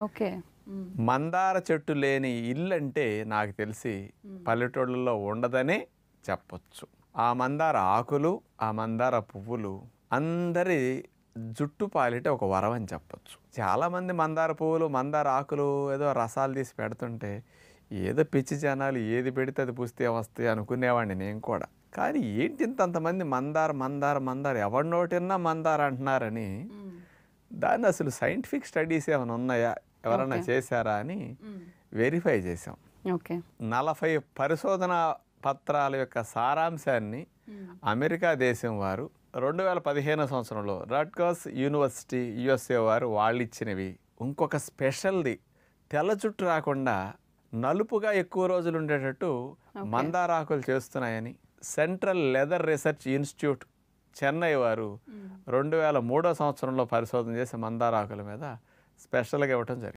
Okay. మందార చెట్టు లేని ఇల్లు అంటే నాకు తెలిసి పల్లెటూళ్ళలో ఉండదనే చెప్పొచ్చు. ఆ మందార ఆకులు, ఆ మందార పువ్వులు అందరి జుట్టు పాలిట ఒక వరం అని చెప్పొచ్చు. చాలామంది మందార పువ్వులు, మందార ఆకులు ఏదో రసాలు తీసి పెడుతుంటే ఏదో పిచ్చి జనాలు ఏది పెడితే అది పూస్తే వస్తాయి అనుకునేవాడిని నేను కూడా. కానీ ఏంటి ఇంతంతమంది మందార మందార మందార ఎవరి నోటిన్నా మందార అంటున్నారని దాన్ని అసలు సైంటిఫిక్ స్టడీస్ ఏమైనా ఉన్నాయా, ఎవరైనా ఓకే. చేశారా అని వెరిఫై చేశాం. ఓకే. 40 పరిశోధన పత్రాల యొక్క సారాంశాన్ని అమెరికా దేశం వారు 2015 సంవత్సరంలో రట్గర్స్ యూనివర్సిటీ యుఎస్ఏ వారు వాళ్ళు ఇచ్చినవి. ఇంకొక స్పెషల్ది తెల్ల జుట్టు రాకుండా నలుపుగా ఎక్కువ రోజులు ఉండేటట్టు మందారాకులు చేస్తున్నాయని central leather research institute Chennai వారు 2003 సంవత్సరంలో పరిశోధన చేసి మందారాకుల మీద స్పెషల్గా ఇవ్వటం జరిగింది.